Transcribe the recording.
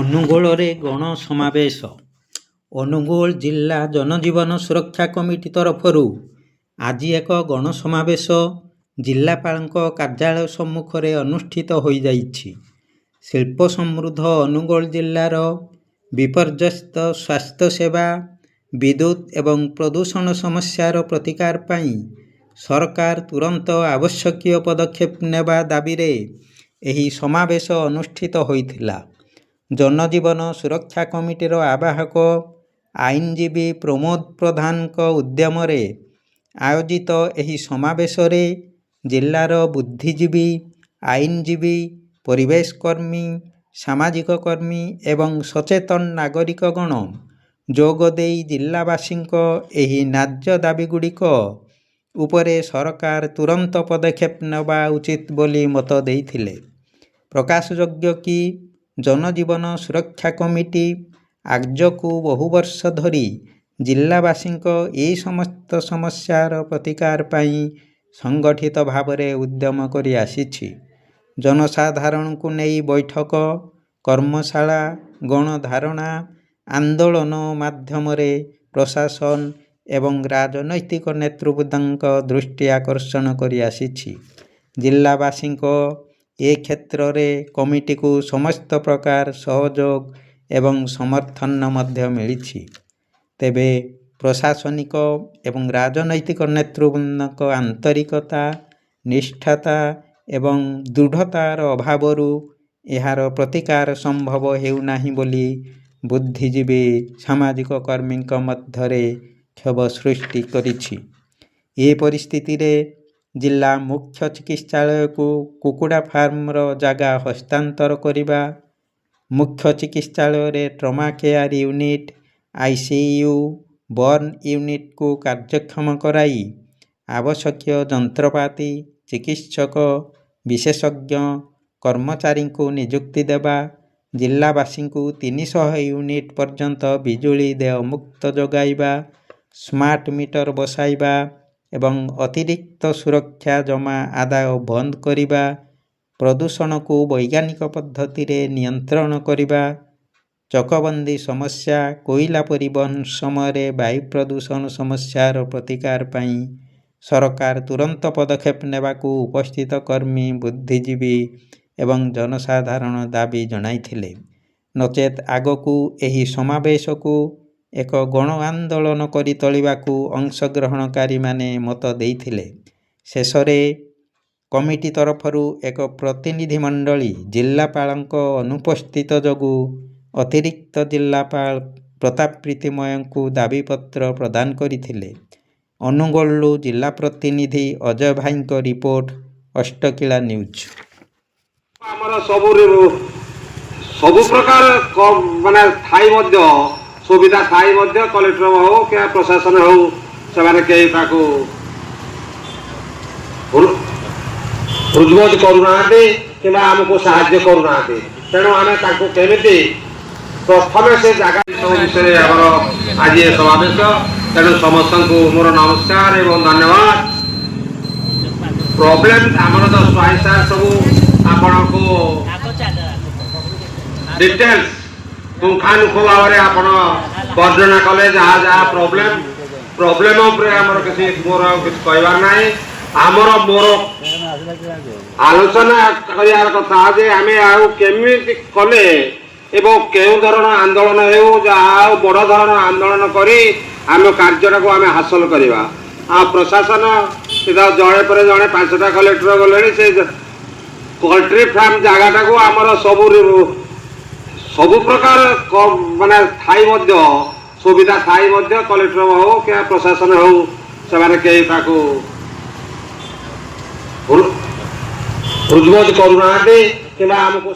ଅନୁଗୁଳରେ ଗଣ ସମାବେଶ। ଅନୁଗୁଳ ଜିଲ୍ଲା ଜନଜୀବନ ସୁରକ୍ଷା କମିଟି ତରଫରୁ ଆଜି ଏକ ଗଣ ସମାବେଶ ଜିଲ୍ଲାପାଳଙ୍କ କାର୍ଯ୍ୟାଳୟ ସମ୍ମୁଖରେ ଅନୁଷ୍ଠିତ ହୋଇଯାଇଛି। ଶିଳ୍ପ ସମୃଦ୍ଧ ଅନୁଗୁଳ ଜିଲ୍ଲାର ବିପର୍ଯ୍ୟସ୍ତ ସ୍ୱାସ୍ଥ୍ୟସେବା, ବିଦ୍ୟୁତ୍ ଏବଂ ପ୍ରଦୂଷଣ ସମସ୍ୟାର ପ୍ରତିକାର ପାଇଁ ସରକାର ତୁରନ୍ତ ଆବଶ୍ୟକୀୟ ପଦକ୍ଷେପ ନେବା ଦାବିରେ ଏହି ସମାବେଶ ଅନୁଷ୍ଠିତ ହୋଇଥିଲା। ଜନଜୀବନ ସୁରକ୍ଷା କମିଟିର ଆବାହକ ଆଇନଜୀବୀ ପ୍ରମୋଦ ପ୍ରଧାନଙ୍କ ଉଦ୍ୟମରେ ଆୟୋଜିତ ଏହି ସମାବେଶରେ ଜିଲ୍ଲାର ବୁଦ୍ଧିଜୀବୀ, ଆଇନଜୀବୀ, ପରିବେଶ କର୍ମୀ, ସାମାଜିକ କର୍ମୀ ଏବଂ ସଚେତନ ନାଗରିକଗଣ ଯୋଗ ଦେଇ ଜିଲ୍ଲାବାସୀଙ୍କ ଏହି ନ୍ୟାଯ୍ୟ ଦାବିଗୁଡ଼ିକ ଉପରେ ସରକାର ତୁରନ୍ତ ପଦକ୍ଷେପ ନେବା ଉଚିତ ବୋଲି ମତ ଦେଇଥିଲେ। ପ୍ରକାଶଯୋଗ୍ୟ କି ଜନଜୀବନ ସୁରକ୍ଷା କମିଟି ଆଜକୁ ବହୁ ବର୍ଷ ଧରି ଜିଲ୍ଲାବାସୀଙ୍କ ଏହି ସମସ୍ତ ସମସ୍ୟାର ପ୍ରତିକାର ପାଇଁ ସଂଗଠିତ ଭାବରେ ଉଦ୍ୟମ କରି ଆସିଛି। ଜନସାଧାରଣଙ୍କୁ ନେଇ ବୈଠକ, କର୍ମଶାଳା, ଗଣଧାରଣା, ଆନ୍ଦୋଳନ ମାଧ୍ୟମରେ ପ୍ରଶାସନ ଏବଂ ରାଜନୈତିକ ନେତୃବୃନ୍ଦଙ୍କ ଦୃଷ୍ଟି ଆକର୍ଷଣ କରି ଆସିଛି। ଜିଲ୍ଲାବାସୀଙ୍କ ଏ କ୍ଷେତ୍ରରେ କମିଟିକୁ ସମସ୍ତ ପ୍ରକାର ସହଯୋଗ ଏବଂ ସମର୍ଥନ ମଧ୍ୟ ମିଳିଛି। ତେବେ ପ୍ରଶାସନିକ ଏବଂ ରାଜନୈତିକ ନେତୃବୃନ୍ଦଙ୍କ ଆନ୍ତରିକତା, ନିଷ୍ଠା ଏବଂ ଦୃଢ଼ତାର ଅଭାବରୁ ଏହାର ପ୍ରତିକାର ସମ୍ଭବ ହେଉନାହିଁ ବୋଲି ବୁଦ୍ଧିଜୀବୀ, ସାମାଜିକ କର୍ମୀଙ୍କ ମଧ୍ୟରେ କ୍ଷୋଭ ସୃଷ୍ଟି କରିଛି। ଏ ପରିସ୍ଥିତିରେ ଜିଲ୍ଲା ମୁଖ୍ୟ ଚିକିତ୍ସାଳୟକୁ କୁକୁଡ଼ା ଫାର୍ମର ଜାଗା ହସ୍ତାନ୍ତର କରିବା, ମୁଖ୍ୟ ଚିକିତ୍ସାଳୟରେ trauma care unit, ICU, burn ୟୁନିଟ୍କୁ କାର୍ଯ୍ୟକ୍ଷମ କରାଇ ଆବଶ୍ୟକୀୟ ଯନ୍ତ୍ରପାତି, ଚିକିତ୍ସକ, ବିଶେଷଜ୍ଞ କର୍ମଚାରୀଙ୍କୁ ନିଯୁକ୍ତି ଦେବା, ଜିଲ୍ଲାବାସୀଙ୍କୁ 300 ୟୁନିଟ୍ ପର୍ଯ୍ୟନ୍ତ ବିଜୁଳି ଦେୟମୁକ୍ତ ଯୋଗାଇବା, ସ୍ମାର୍ଟ ମିଟର ବସାଇବା ଏବଂ ଅତିରିକ୍ତ ସୁରକ୍ଷା ଜମା ଆଦାୟ ବନ୍ଦ କରିବା, ପ୍ରଦୂଷଣକୁ ବୈଜ୍ଞାନିକ ପଦ୍ଧତିରେ ନିୟନ୍ତ୍ରଣ କରିବା, ଚକବନ୍ଦୀ ସମସ୍ୟା, କୋଇଲା ପରିବହନ ସମୟରେ ବାୟୁ ପ୍ରଦୂଷଣ ସମସ୍ୟାର ପ୍ରତିକାର ପାଇଁ ସରକାର ତୁରନ୍ତ ପଦକ୍ଷେପ ନେବାକୁ ଉପସ୍ଥିତ କର୍ମୀ, ବୁଦ୍ଧିଜୀବୀ ଏବଂ ଜନସାଧାରଣ ଦାବି ଜଣାଇଥିଲେ। ନଚେତ୍ ଆଗକୁ ଏହି ସମାବେଶକୁ ଏକ ଗଣ ଆନ୍ଦୋଳନ କରି ତୋଳିବାକୁ ଅଂଶଗ୍ରହଣକାରୀମାନେ ମତ ଦେଇଥିଲେ। ଶେଷରେ କମିଟି ତରଫରୁ ଏକ ପ୍ରତିନିଧି ମଣ୍ଡଳୀ ଜିଲ୍ଲାପାଳଙ୍କ ଅନୁପସ୍ଥିତ ଯୋଗୁଁ ଅତିରିକ୍ତ ଜିଲ୍ଲାପାଳ ପ୍ରତାପ ପ୍ରୀତିମୟଙ୍କୁ ଦାବିପତ୍ର ପ୍ରଦାନ କରିଥିଲେ। ଅନୁଗୁଳରୁ ଜିଲ୍ଲା ପ୍ରତିନିଧି ଅଜୟ ଭାଇଙ୍କ ରିପୋର୍ଟ, ଅଷ୍ଟକିଳା ନ୍ୟୁଜ୍। ଆମର ସବୁ ପ୍ରକାର ମାନେ ଥାଇ ମଧ୍ୟ ସୁବିଧା ଥାଇ ମଧ୍ୟ କଲେକ୍ଟର ହଉ କି ପ୍ରଶାସନ ହଉ ସେମାନେ କେହି ତାକୁ ହୃଦବୋଧ କରୁନାହାନ୍ତି କିମ୍ବା ଆମକୁ ସାହାଯ୍ୟ କରୁନାହାନ୍ତି। ତେଣୁ ଆମେ ତାଙ୍କୁ କେମିତି ପ୍ରଥମେ ସେ ଜାଗା ବିଷୟରେ ଆମର ଆଜି ଏ ସମାବେଶ। ତେଣୁ ସମସ୍ତଙ୍କୁ ମୋର ନମସ୍କାର ଏବଂ ଧନ୍ୟବାଦ। ପ୍ରୋବ୍ଲେମ ଆମର ତ ସ୍ୱାଇସାର ସବୁ ଆପଣଙ୍କୁ ଡିଟେଲ୍ସ ପୁଙ୍ଖାନୁପୁଙ୍ଖ ଭାବରେ ଆପଣ ବର୍ଣ୍ଣନା କଲେ ଯାହା ଯାହା ପ୍ରୋବ୍ଲେମ ଉପରେ ଆମର କିଛି ମୋର କିଛି କହିବାର ନାହିଁ। ମୋର ଆଲୋଚନା କରିବାର କଥା ଯେ ଆମେ ଆଉ କେମିତି କଲେ ଏବଂ କେଉଁ ଧରଣ ଆନ୍ଦୋଳନ ହେଉ ଯାହା ଆଉ ବଡ଼ ଧରଣ ଆନ୍ଦୋଳନ କରି ଆମ କାର୍ଯ୍ୟଟାକୁ ଆମେ ହାସଲ କରିବା। ଆଉ ପ୍ରଶାସନ ଜଣେ ପରେ ଜଣେ 5ଟା କଲେକ୍ଟର ଗଲେଣି। ସେ ପୋଲ୍ଟ୍ରି ଫାର୍ମ ଜାଗାଟାକୁ ଆମର ସବୁ ପ୍ରକାର ମାନେ ଥାଇ ମଧ୍ୟ ସୁବିଧା ଥାଇ ମଧ୍ୟ କଲେକ୍ଟର ହଉ କି ପ୍ରଶାସନ ହଉ ସେମାନେ କେହି ତାକୁ ହୃଦବୋଧ କରୁନାହାନ୍ତି କିମ୍ବା ଆମକୁ